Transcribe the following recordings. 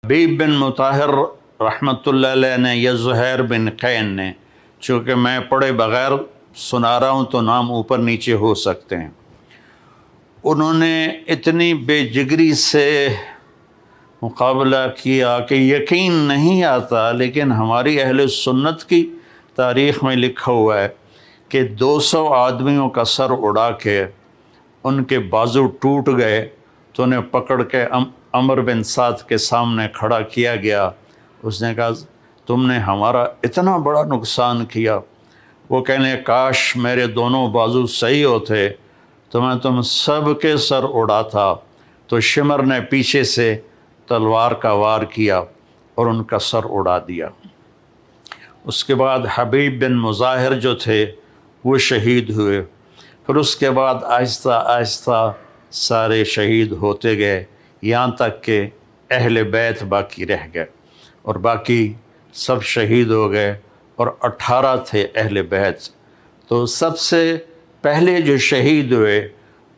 حبیب بن مطہر رحمۃ اللہ علیہ نے یا زہیر بن قین نے، چونکہ میں پڑھے بغیر سنا رہا ہوں تو نام اوپر نیچے ہو سکتے ہیں، انہوں نے اتنی بے جگری سے مقابلہ کیا کہ یقین نہیں آتا، لیکن ہماری اہل سنت کی تاریخ میں لکھا ہوا ہے کہ 200 آدمیوں کا سر اڑا کے ان کے بازو ٹوٹ گئے تو انہیں پکڑ کے عمر بن سعد کے سامنے کھڑا کیا گیا۔ اس نے کہا تم نے ہمارا اتنا بڑا نقصان کیا۔ وہ کہنے کاش میرے دونوں بازو صحیح ہوتے تو میں تم سب کے سر اڑاتا۔ تو شمر نے پیچھے سے تلوار کا وار کیا اور ان کا سر اڑا دیا۔ اس کے بعد حبیب بن مظاہر جو تھے وہ شہید ہوئے۔ پھر اس کے بعد آہستہ آہستہ سارے شہید ہوتے گئے، یہاں تک کہ اہل بیت باقی رہ گئے، اور باقی سب شہید ہو گئے، اور 18 تھے اہل بیت۔ تو سب سے پہلے جو شہید ہوئے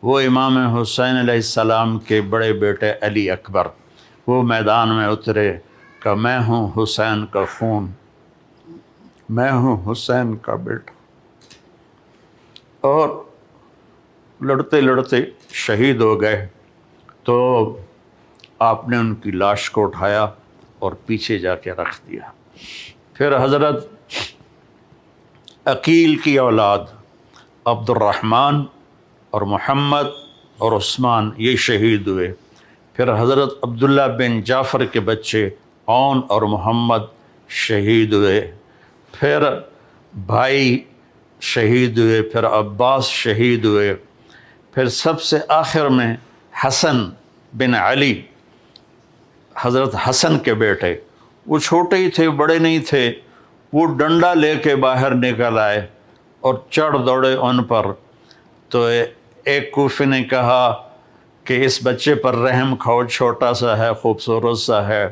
وہ امام حسین علیہ السلام کے بڑے بیٹے علی اکبر۔ وہ میدان میں اترے کہ میں ہوں حسین کا خون، میں ہوں حسین کا بیٹا، اور لڑتے لڑتے شہید ہو گئے۔ تو آپ نے ان کی لاش کو اٹھایا اور پیچھے جا کے رکھ دیا۔ پھر حضرت عقیل کی اولاد عبد الرحمن اور محمد اور عثمان یہ شہید ہوئے۔ پھر حضرت عبداللہ بن جعفر کے بچے عون اور محمد شہید ہوئے۔ پھر بھائی شہید ہوئے، پھر عباس شہید ہوئے، پھر سب سے آخر میں حسن بن علی، حضرت حسن کے بیٹے، وہ چھوٹے ہی تھے، بڑے نہیں تھے، وہ ڈنڈا لے کے باہر نکل آئے اور چڑھ دوڑے ان پر۔ تو ایک کوفی نے کہا کہ اس بچے پر رحم کھاؤ، چھوٹا سا ہے، خوبصورت سا ہے۔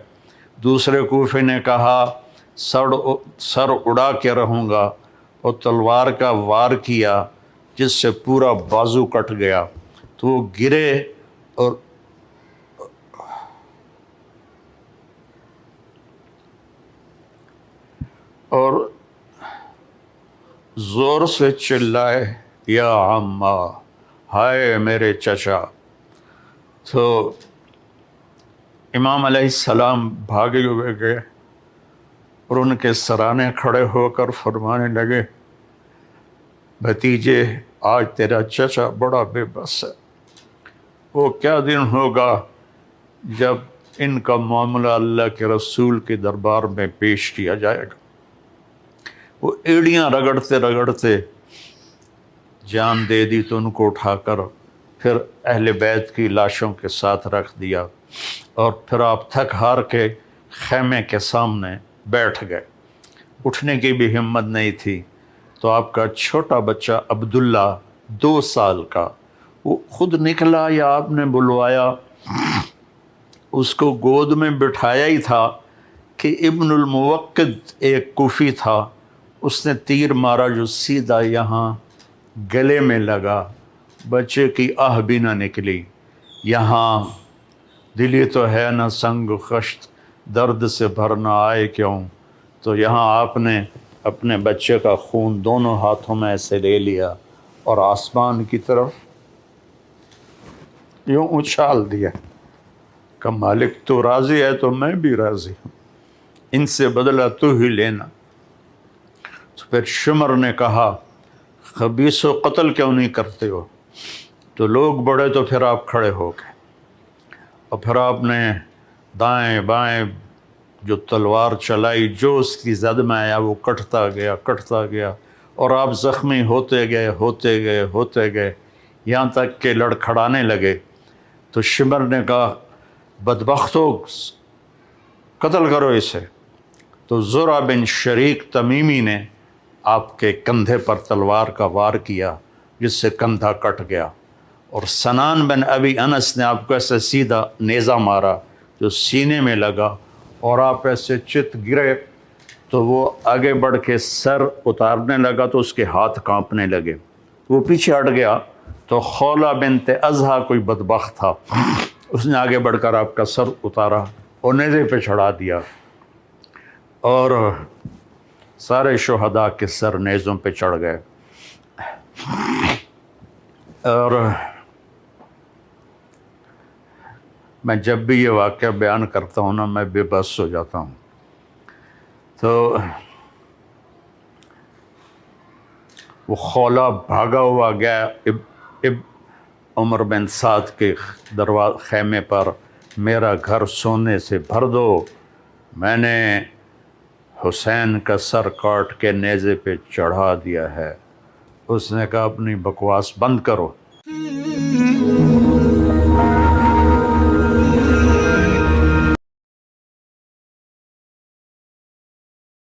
دوسرے کوفی نے کہا سر اڑا کے رہوں گا، اور تلوار کا وار کیا جس سے پورا بازو کٹ گیا۔ تو وہ گرے اور زور سے چلائے یا عمّا، ہائے میرے چچا۔ تو امام علیہ السلام بھاگے ہوئے گئے اور ان کے سرانے کھڑے ہو کر فرمانے لگے بھتیجے آج تیرا چچا بڑا بے بس ہے۔ وہ کیا دن ہوگا جب ان کا معاملہ اللہ کے رسول کے دربار میں پیش کیا جائے گا۔ وہ ایڑیاں رگڑتے رگڑتے جان دے دی تو ان کو اٹھا کر پھر اہل بیت کی لاشوں کے ساتھ رکھ دیا، اور پھر آپ تھک ہار کے خیمے کے سامنے بیٹھ گئے۔ اٹھنے کی بھی ہمت نہیں تھی۔ تو آپ کا چھوٹا بچہ عبداللہ 2 سال کا وہ خود نکلا یا آپ نے بلوایا؟ اس کو گود میں بٹھایا ہی تھا کہ ابن الموقد ایک کوفی تھا، اس نے تیر مارا جو سیدھا یہاں گلے میں لگا، بچے کی آہ بھی نہ نکلی۔ یہاں دلی تو ہے نہ سنگ خشت، درد سے بھرنا آئے کیوں۔ تو یہاں آپ نے اپنے بچے کا خون دونوں ہاتھوں میں ایسے لے لیا اور آسمان کی طرف یوں اچھال دیا کہ مالک تو راضی ہے تو میں بھی راضی ہوں، ان سے بدلہ تو ہی لینا۔ تو پھر شمر نے کہا خبیث و قتل کیوں نہیں کرتے ہو؟ تو لوگ بڑے تو پھر آپ کھڑے ہو گئے، اور پھر آپ نے دائیں بائیں جو تلوار چلائی، جو اس کی زد میں آیا وہ کٹتا گیا، اور آپ زخمی ہوتے گئے یہاں تک کہ لڑکھڑانے لگے۔ تو شمر نے کہا بدبختو قتل کرو اسے۔ تو زرع بن شریک تمیمی نے آپ کے کندھے پر تلوار کا وار کیا جس سے کندھا کٹ گیا، اور سنان بن ابی انس نے آپ کو ایسے سیدھا نیزہ مارا جو سینے میں لگا، اور آپ ایسے چت گرے تو وہ آگے بڑھ کے سر اتارنے لگا تو اس کے ہاتھ کانپنے لگے، وہ پیچھے ہٹ گیا۔ تو خولہ بنت ازہا کوئی بدبخت تھا، اس نے آگے بڑھ کر آپ کا سر اتارا اور نیزے پہ چڑھا دیا، اور سارے شہداء کے سر نیزوں پہ چڑھ گئے۔ اور میں جب بھی یہ واقعہ بیان کرتا ہوں نا، میں بے بس ہو جاتا ہوں۔ تو وہ خولہ بھاگا ہوا گیا عمر بن سعد کے خیمے پر، میرا گھر سونے سے بھر دو، میں نے حسین کا سر کاٹ کے نیزے پہ چڑھا دیا ہے۔ اس نے کہا اپنی بکواس بند کرو۔